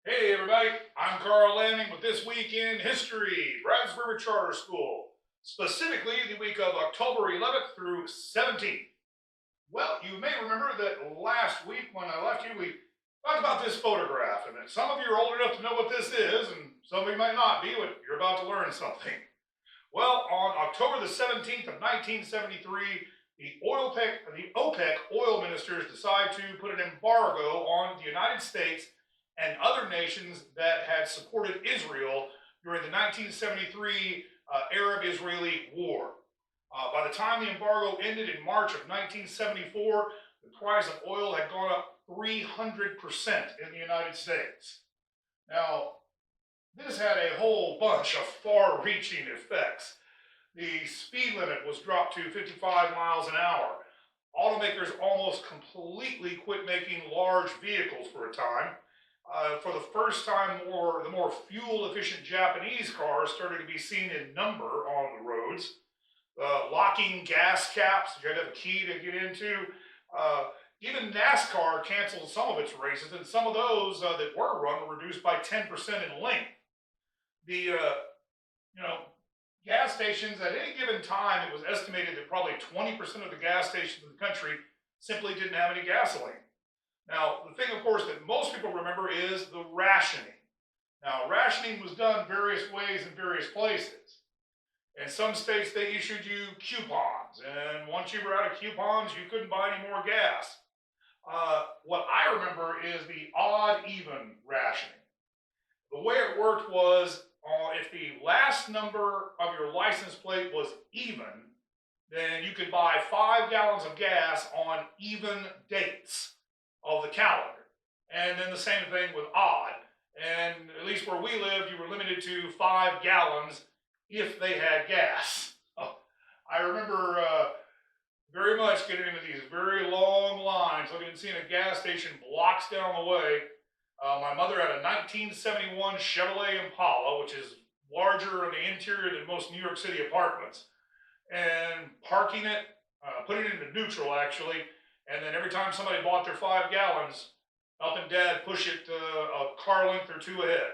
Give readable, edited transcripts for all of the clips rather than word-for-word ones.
Hey everybody, I'm Carl Lanning with This Week in History, Brazos River Charter School, specifically the week of October 11th through 17th. Well, you may remember that last week when I left you, we talked about this photograph, and that some of you are old enough to know what this is, and some of you might not be, but you're about to learn something. Well, on October the 17th of 1973, the OPEC oil ministers decide to put an embargo on the United States and other nations that had supported Israel during the 1973 Arab-Israeli War. By the time the embargo ended in March of 1974, the price of oil had gone up 300% in the United States. Now, this had a whole bunch of far-reaching effects. The speed limit was dropped to 55 miles an hour. Automakers almost completely quit making large vehicles for a time. For the first time, the more fuel-efficient Japanese cars started to be seen in number on the roads. Locking gas caps, you had to have a key to get into. Even NASCAR canceled some of its races, and some of those that were run were reduced by 10% in length. The gas stations at any given time, it was estimated that probably 20% of the gas stations in the country simply didn't have any gasoline. Now, the thing, of course, that most people remember is the rationing. Now, rationing was done various ways in various places. In some states, they issued you coupons, and once you were out of coupons, you couldn't buy any more gas. What I remember is the odd-even rationing. The way it worked was, if the last number of your license plate was even, then you could buy 5 gallons of gas on even dates of the calendar. And then the same thing with odd. And at least where we lived, you were limited to 5 gallons if they had gas. I remember very much getting into these very long lines, looking and seeing a gas station blocks down the way. My mother had a 1971 Chevrolet Impala, which is larger on the interior than most New York City apartments. And parking it, putting it into neutral actually, and then every time somebody bought their 5 gallons, up and Dad push it a car length or two ahead.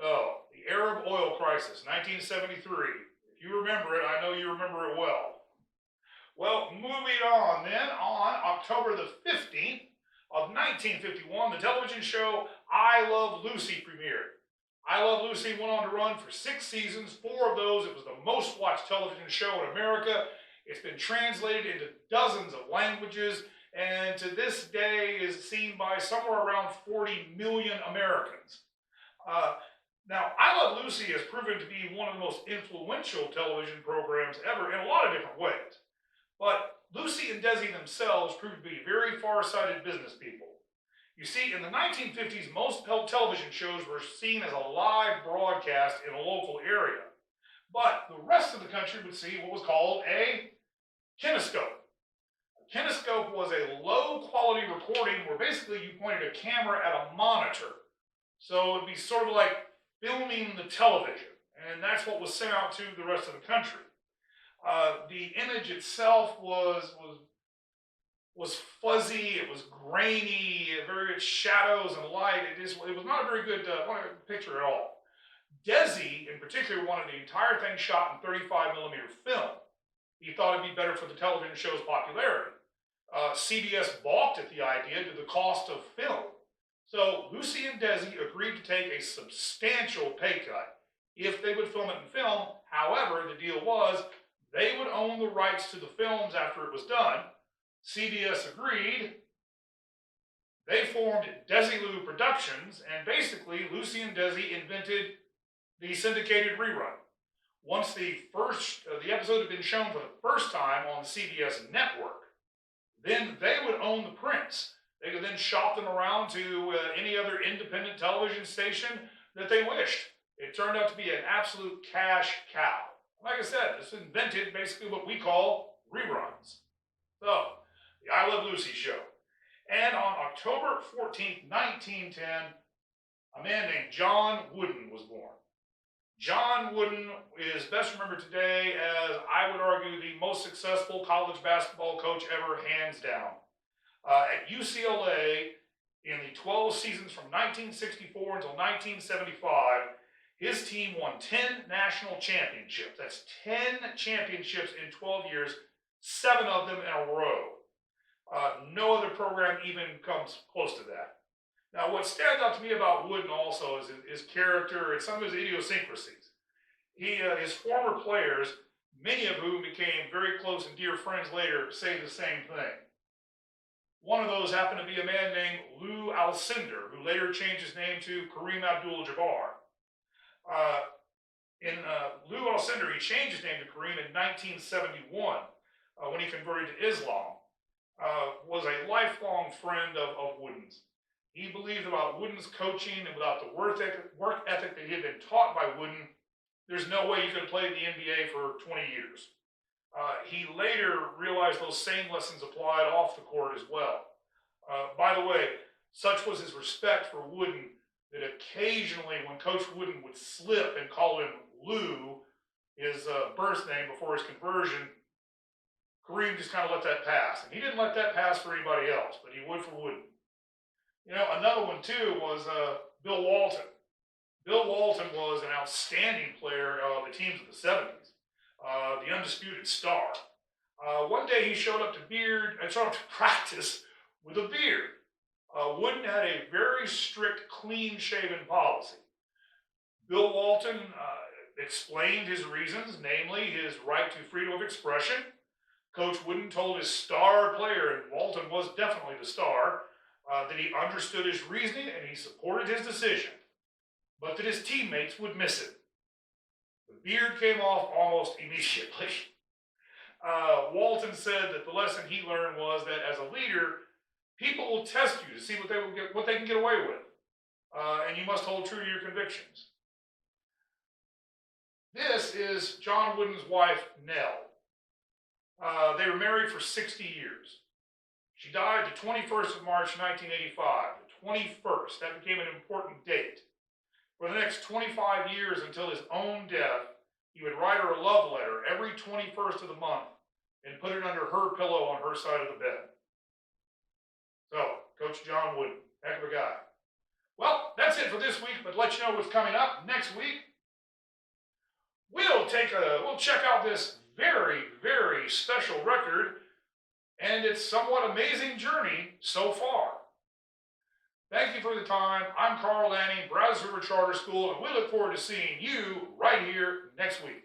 Oh, the Arab oil crisis, 1973. If you remember it, I know you remember it well. Well, moving on then, on October the 15th of 1951, the television show I Love Lucy premiered. I Love Lucy went on to run for 6 seasons. 4 of those, it was the most watched television show in America. It's been translated into dozens of languages, and to this day is seen by somewhere around 40 million Americans. Now, I Love Lucy has proven to be one of the most influential television programs ever in a lot of different ways. But Lucy and Desi themselves proved to be very far-sighted business people. You see, in the 1950s, most television shows were seen as a live broadcast in a local area. But the rest of the country would see what was called a kinescope. A kinescope was a low-quality recording where basically you pointed a camera at a monitor. So it'd be sort of like filming the television, and that's what was sent out to the rest of the country. The image itself was fuzzy, it was grainy, various shadows and light. It was not a very good picture at all. Desi, in particular, wanted the entire thing shot in 35mm film. He thought it'd be better for the television show's popularity. CBS balked at the idea due to the cost of film. So Lucy and Desi agreed to take a substantial pay cut if they would film it in film. However, the deal was they would own the rights to the films after it was done. CBS agreed. They formed Desilu Productions, and basically Lucy and Desi invented the syndicated rerun. Once the episode had been shown for the first time on the CBS network, then they would own the prints. They could then shop them around to any other independent television station that they wished. It turned out to be an absolute cash cow. Like I said, this invented basically what we call reruns. So, the I Love Lucy show. And on October 14th, 1910, a man named John Wooden was born. John Wooden is best remembered today as, I would argue, the most successful college basketball coach ever, hands down. At UCLA, in the 12 seasons from 1964 until 1975, his team won 10 national championships. That's 10 championships in 12 years, 7 of them in a row. No other program even comes close to that. Now, what stands out to me about Wooden also is his character and some of his idiosyncrasies. His former players, many of whom became very close and dear friends later, say the same thing. One of those happened to be a man named Lou Alcindor, who later changed his name to Kareem Abdul-Jabbar. Lou Alcindor, he changed his name to Kareem in 1971 when he converted to Islam. Was a lifelong friend of Wooden's. He believed about Wooden's coaching and without the work ethic that he had been taught by Wooden, there's no way you could have played in the NBA for 20 years. He later realized those same lessons applied off the court as well. By the way, such was his respect for Wooden that occasionally when Coach Wooden would slip and call him Lou, his birth name before his conversion, Kareem just kind of let that pass. And he didn't let that pass for anybody else, but he would for Wooden. You know, another one too was Bill Walton. Bill Walton was an outstanding player of the teams of the 70s, the undisputed star. One day he showed up to practice with a beard. Wooden had a very strict, clean-shaven policy. Bill Walton explained his reasons, namely his right to freedom of expression. Coach Wooden told his star player, and Walton was definitely the star, that he understood his reasoning and he supported his decision, but that his teammates would miss it. The beard came off almost immediately. Walton said that the lesson he learned was that as a leader, people will test you to see what they can get away with, and you must hold true to your convictions. This is John Wooden's wife, Nell. They were married for 60 years. She died the 21st of March, 1985. The 21st, that became an important date. For the next 25 years until his own death, he would write her a love letter every 21st of the month and put it under her pillow on her side of the bed. So, Coach John Wooden, heck of a guy. Well, that's it for this week, but let you know what's coming up next week. We'll check out this very, very special record and its somewhat amazing journey so far. Thank you for the time. I'm Carl Lanning, Brazos River Charter School, and we look forward to seeing you right here next week.